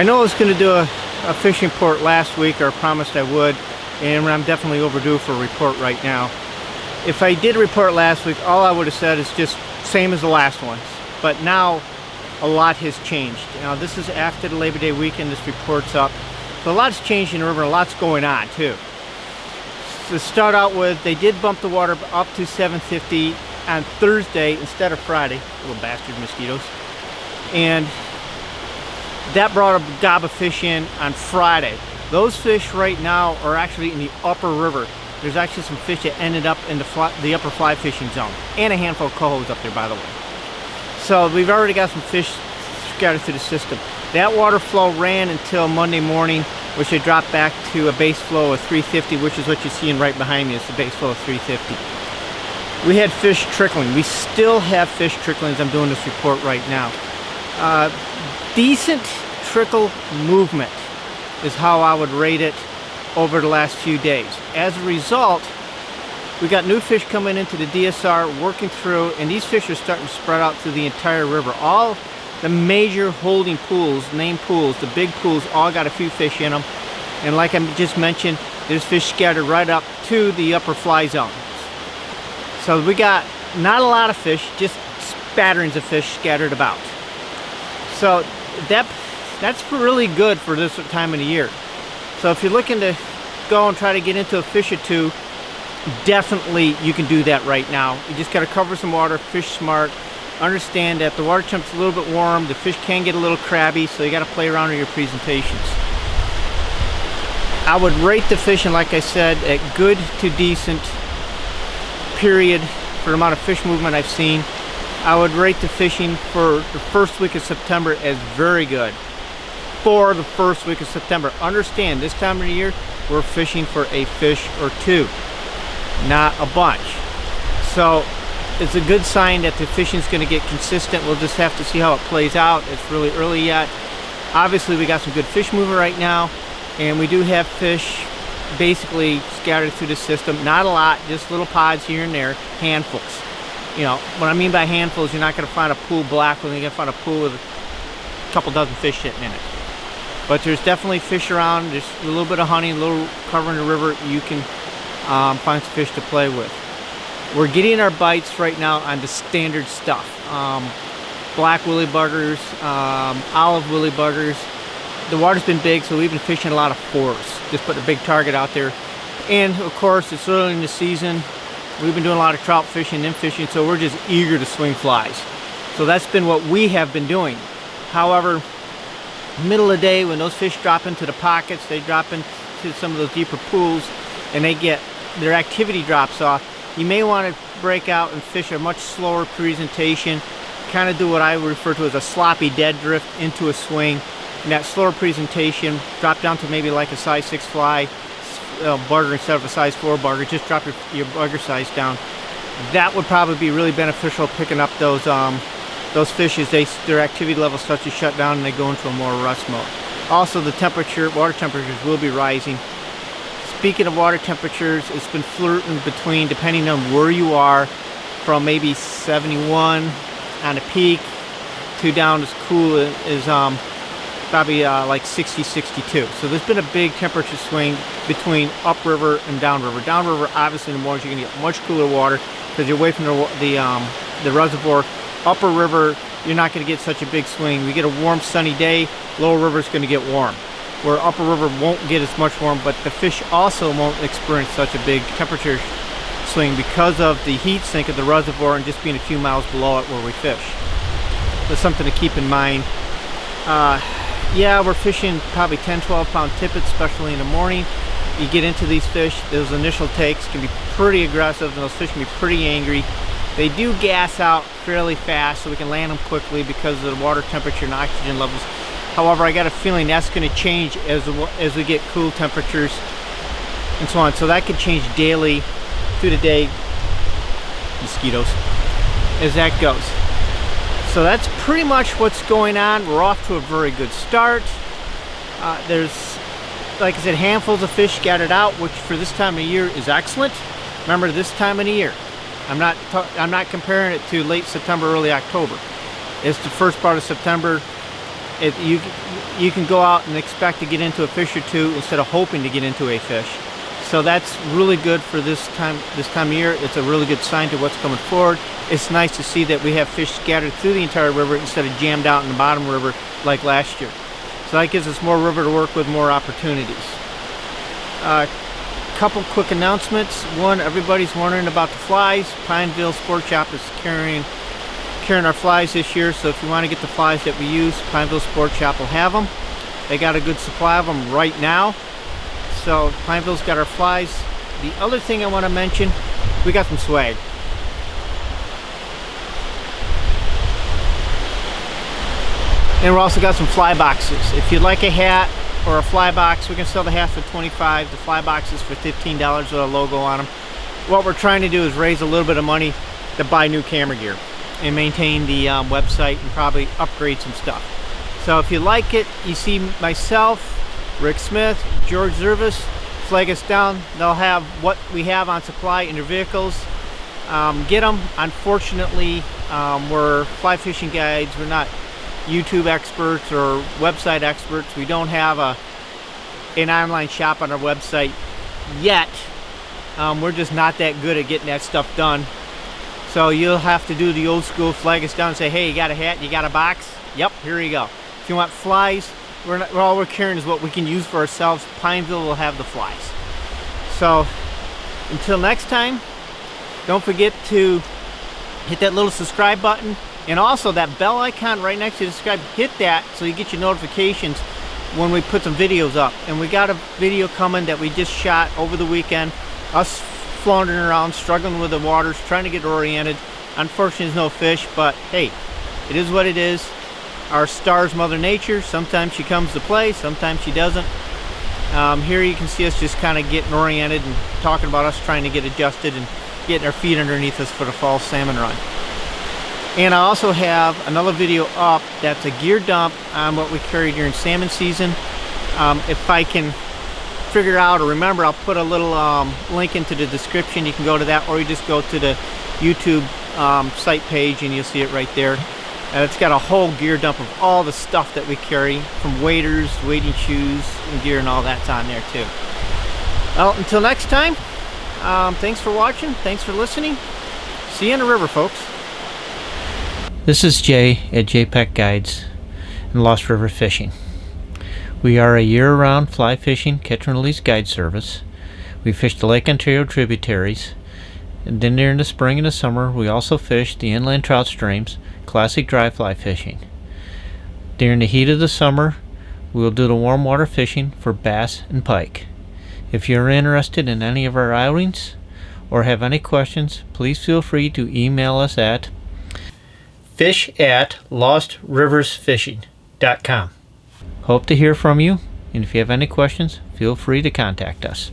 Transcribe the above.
I know I was going to do a fishing report last week, or I promised I would, and I'm definitely overdue for a report right now. If I did a report last week, all I would have said is just same as the last ones. But now a lot has changed. Now this is after the Labor Day weekend, this report's up. So a lot's changed in the river, and a lot's going on too. To start out with, they did bump the water up to 750 on Thursday instead of Friday. Little bastard mosquitoes. And that brought a gob of fish in on Friday. Those fish right now are actually in the upper river. There's actually some fish that ended up in the upper fly fishing zone, and a handful of cohos up there, by the way. So we've already got some fish scattered through the system. That water flow ran until Monday morning, which it dropped back to a base flow of 350, which is what you're seeing right behind me. It's the base flow of 350. We had fish trickling. We still have fish trickling as I'm doing this report right now. Decent trickle movement is how I would rate it over the last few days. As a result, we got new fish coming into the DSR, working through, and these fish are starting to spread out through the entire river. All the major holding pools, named pools, the big pools, all got a few fish in them. And like I just mentioned, there's fish scattered right up to the upper fly zone. So we got not a lot of fish, just spatterings of fish scattered about. So that's really good for this time of the year. So if you're looking to go and try to get into a fish or two, definitely you can do that right now. You just got to cover some water, fish smart. Understand that the water temp's a little bit warm, the fish can get a little crabby, so you got to play around with your presentations. I would rate the fishing, like I said, at good to decent, period, for the amount of fish movement I've seen. I would rate the fishing for the first week of September as very good. For the first week of September. Understand, this time of the year, we're fishing for a fish or two, not a bunch. So it's a good sign that the fishing's going to get consistent. We'll just have to see how it plays out. It's really early yet. Obviously, we got some good fish movement right now, and we do have fish basically scattered through the system. Not a lot, just little pods here and there, handfuls. You know, what I mean by handfuls, you're not going to find a pool black when you're going to find a pool with a couple dozen fish sitting in it. But there's definitely fish around. There's a little bit of honey, a little covering the river. You can find some fish to play with. We're getting our bites right now on the standard stuff. Black willy buggers, olive willy buggers. The water's been big, so we've been fishing a lot of fours. Just put a big target out there. And of course, it's early in the season. We've been doing a lot of trout fishing, nymph fishing, so we're just eager to swing flies. So that's been what we have been doing. However, middle of the day, when those fish drop into the pockets, they drop into some of those deeper pools, and their activity drops off, you may want to break out and fish a much slower presentation, kind of do what I refer to as a sloppy dead drift into a swing. And that slower presentation, drop down to maybe like a size 6 fly bugger instead of a size 4 bugger. Just drop your bugger size down. That would probably be really beneficial, picking up those fish as their activity level starts to shut down and they go into a more rust mode. Also, the water temperatures will be rising. Speaking of water temperatures, it's been flirting between, depending on where you are, from maybe 71 on a peak to down as cool as probably like 60, 62. So there's been a big temperature swing between upriver and downriver. Downriver, obviously, in the mornings you're going to get much cooler water because you're away from the reservoir. Upper river, you're not going to get such a big swing. We get a warm, sunny day, lower river is going to get warm. Where upper river won't get as much warm, but the fish also won't experience such a big temperature swing because of the heat sink of the reservoir and just being a few miles below it where we fish. That's something to keep in mind. Yeah, we're fishing probably 10, 12 pound tippets, especially in the morning. You get into these fish, those initial takes can be pretty aggressive, and those fish can be pretty angry. They do gas out fairly fast, so we can land them quickly because of the water temperature and oxygen levels. However, I got a feeling that's going to change as we get cool temperatures and so on. So that could change daily through the day, mosquitoes, as that goes. So that's pretty much what's going on. We're off to a very good start. There's, like I said, handfuls of fish scattered out, which for this time of year is excellent. Remember, this time of the year. I'm not comparing it to late September, early October. It's the first part of September. you can go out and expect to get into a fish or two instead of hoping to get into a fish. So that's really good for this time of year. It's a really good sign to what's coming forward. It's nice to see that we have fish scattered through the entire river instead of jammed out in the bottom river like last year. So that gives us more river to work with, more opportunities. Couple quick announcements. One, everybody's wondering about the flies. Pineville Sport Shop is carrying our flies this year, so if you want to get the flies that we use, Pineville Sport Shop will have them. They got a good supply of them right now. So Pineville's got our flies. The other thing I want to mention, we got some swag. And we also got some fly boxes. If you'd like a hat or a fly box, we can sell the hats for $25, the fly boxes for $15 with a logo on them. What we're trying to do is raise a little bit of money to buy new camera gear and maintain the website and probably upgrade some stuff. So if you like it, you see myself, Rick Smith, George Zervis, flag us down. They'll have what we have on supply in your vehicles. Get them. Unfortunately, we're fly fishing guides. We're not YouTube experts or website experts. We don't have an online shop on our website yet. We're just not that good at getting that stuff done. So you'll have to do the old school, flag us down and say, hey, you got a hat, you got a box? Yep, here you go. If you want flies, all we're carrying is what we can use for ourselves. Pineville will have the flies. So until next time, don't forget to hit that little subscribe button, and also that bell icon right next to the subscribe. Hit that so you get your notifications when we put some videos up. And we got a video coming that we just shot over the weekend, us floundering around, struggling with the waters, trying to get oriented. Unfortunately, there's no fish, but hey, it is what it is. Our star's Mother Nature. Sometimes she comes to play, sometimes she doesn't. Here you can see us just kind of getting oriented and talking about us trying to get adjusted and getting our feet underneath us for the fall salmon run. And I also have another video up that's a gear dump on what we carry during salmon season. If I can figure out or remember, I'll put a little link into the description. You can go to that, or you just go to the YouTube site page and you'll see it right there. And it's got a whole gear dump of all the stuff that we carry, from waders, wading shoes, and gear and all that's on there too. Well, until next time, thanks for watching, thanks for listening. See you in the river, folks. This is Jay at JPEG Guides and Lost River Fishing. We are a year-round fly fishing catch and release guide service. We fish the Lake Ontario tributaries, and then during the spring and the summer we also fish the inland trout streams, classic dry fly fishing. During the heat of the summer we will do the warm water fishing for bass and pike. If you're interested in any of our outings or have any questions, please feel free to email us at fish@lostriversfishing.com. Hope to hear from you, and if you have any questions, feel free to contact us.